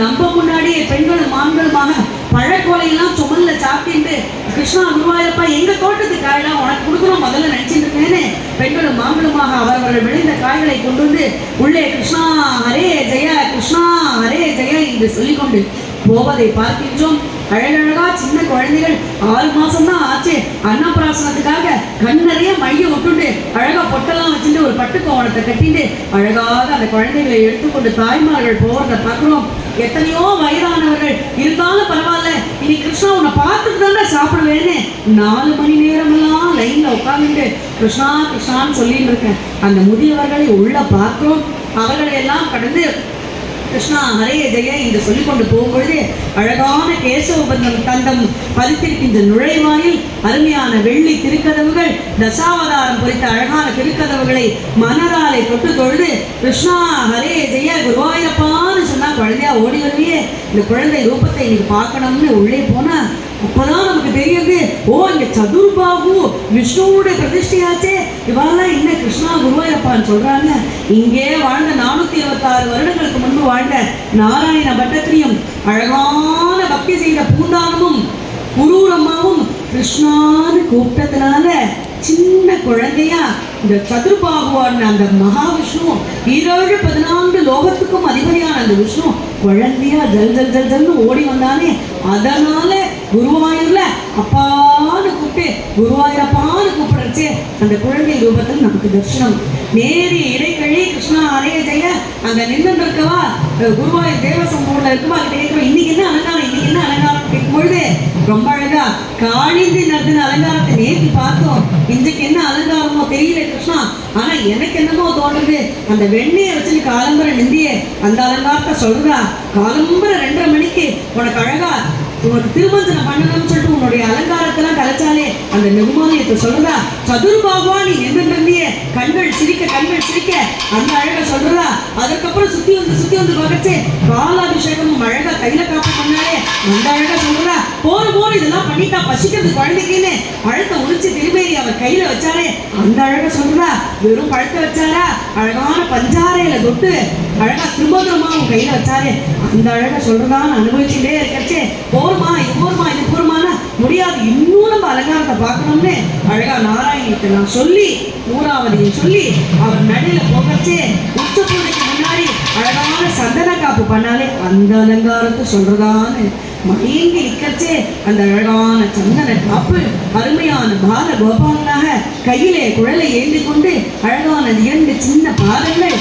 நம்ம முன்னாடியே பெண்களும் ஆண்களுமாக பழக்கொலையெல்லாம் சுமல்ல சாப்பிட்டு கிருஷ்ணா குருவாயூரப்பா எங்க தோட்டத்து காயெல்லாம் உனக்கு கொடுக்குறோம் முதல்ல நினைச்சிட்டு இருக்கேன்னு பெண்களும் ஆண்களுமாக அவரவர்கள் விளைந்த காய்களை கொண்டு வந்து உள்ளே கிருஷ்ணா ஹரே ஜெய கிருஷ்ணா ஹரே ஜெய என்று சொல்லிக்கொண்டு போவதை பார்க்கின்றோம். அழகழகா சின்ன குழந்தைகள் 6 மாசம் தான் ஆச்சு. அன்னப்பிராசனத்துக்காக கண் நிறைய மைய விட்டுண்டு அழகா பொட்டெல்லாம் வச்சுட்டு ஒரு பட்டு கோவணத்தை கட்டிட்டு அழகாக அந்த குழந்தைகளை எடுத்துக்கொண்டு தாய்மார்கள் போறதை பார்க்கிறோம். எத்தனையோ வயதானவர்கள் இருந்தாலும் பரவாயில்ல, இனி கிருஷ்ணா உன்னை பார்த்துட்டு தானே சாப்பிடுவேன்னு 4 மணி நேரமெல்லாம் லைன்ல உட்காந்துட்டு கிருஷ்ணா கிருஷ்ணான்னு சொல்லிட்டு இருக்கேன். அந்த முதியவர்களை உள்ள பார்க்கிறோம். அவர்களை எல்லாம் கடந்து கிருஷ்ணா ஹரே ஜெய என்று சொல்லிக்கொண்டு போகும்பொழுது அழகான கேசவபந்தம் தந்தம் பதித்திருக்கின்ற நுழைவாயில் அருமையான வெள்ளி திருக்கதவுகள், தசாவதாரம் குறித்த அழகான திருக்கதவுகளை மனராலை தொட்டு தொழுது கிருஷ்ணா ஹரே ஜெய குருவாயூரப்பான்னு சொன்னா குழந்தையா ஓடி வருவியே, இந்த குழந்தை ரூபத்தை இன்னைக்கு பார்க்கணும்னு உள்ளே போனா அப்பதான் நமக்கு தெரியுது, ஓ இங்க சதுர்பாகு விஷ்ணுவோட பிரதிஷ்டையாச்சே, இவாளெல்லாம் என்ன கிருஷ்ணா குருவாயூரப்பான்னு சொல்றாங்க. இங்கே வாழ்ந்த 426 வருடங்களுக்கு முன்பு வாழ்ந்த நாராயண பட்டத்திரியும் அழகான பக்தி செய்த பூந்தானமும் குரூரம்மாவும் கிருஷ்ணான்னு கூப்பிட்டதுனால சின்ன குழந்தையா இந்த சதுர்பாகுவான அந்த மகாவிஷ்ணு 7-14 லோகத்துக்கும் அதிபதியான அந்த விஷ்ணு குழந்தையா ஜல் ஜல் ஜல் ஜல்னு ஓடி வந்தானே, அதனால குருவாயூர்ல அப்பான்னு கூப்பிட்டு குருவாயூரப்பான்னு கூப்பிடுறச்சே அந்த குழந்தை ரூபத்தில் நமக்கு தரிசனம். நேரி இடைக்கழி கிருஷ்ணா ஹரே ஜெய அங்க நின்று இருக்கவா குருவாயூர் தேவசம்பூர்ல இருக்குமா அது கேட்கிறோம், இன்னைக்கு என்ன அலங்காரம் இன்னைக்கு என்ன அலங்காரம் கேட்கும்பொழுது ரொம்ப அழகா காளிந்தி நடத்தின அலங்காரத்தை நேற்று பார்த்தோம், இன்றைக்கு என்ன அலங்காரமோ தெரியல கிருஷ்ணா, ஆனா எனக்கு என்னமோ தோன்றது அந்த வெண்ணையை வச்சு காலம்பரை நிந்திய அந்த அலங்காரத்தை சொல்றா. காலம்பரை 2:30 மணிக்கு உனக்கு அழகா உனக்கு திருமஞ்சனம் பண்ணணும்னு சொல்லிட்டு உன்னுடைய அலங்காரத்தெல்லாம் கலைச்சாலே அந்த நெகுமானியத்தை சொல்றதா. சதுர்பாகுவா நீ நின்றுண்டிய கண்கள் சிரிக்க அந்த அழகை சொல்றதா. அதுக்கப்புறம் சுத்தி வந்து பார்க்கச்சு பாலாபிஷேகமும் அழகா கையில காப்பு பண்ணாலே அந்த அழகா சொல்றதா. போற இதெல்லாம் பண்ணிட்டா பசிக்கிறது குழந்தைக்குன்னு பழத்தை உரிச்சு திருமேறி அவர் கையில வச்சாலே அந்த அழகை சொல்றதா. வெறும் பழத்தை வச்சாரா, அழகான பஞ்சாரையில தொட்டு அழகா திருமோதரமாவும் கையில வச்சாரு அந்த அழகா சொல்றதான்னு அனுபவிச்சுட்டே இருக்கச்சே போருமா இது போருமான முடியாது, இன்னும் நம்ம அலங்காரத்தை பார்க்கணும்னு அழகா நாராயணத்தை நான் சொல்லி 100வதையை சொல்லி அவர் நடையில போகச்சே உச்ச பூஜைக்கு முன்னாடி அழகான சந்தன காப்பு பண்ணாலே அந்த அலங்காரத்தை சொல்றதான்னு மயங்கி நிற்கச்சே அந்த அழகான சந்தன காப்பு அருமையான பால கோபாலனாக கையிலே குழலை ஏந்தி கொண்டு அழகான 2 சின்ன பாதங்கள்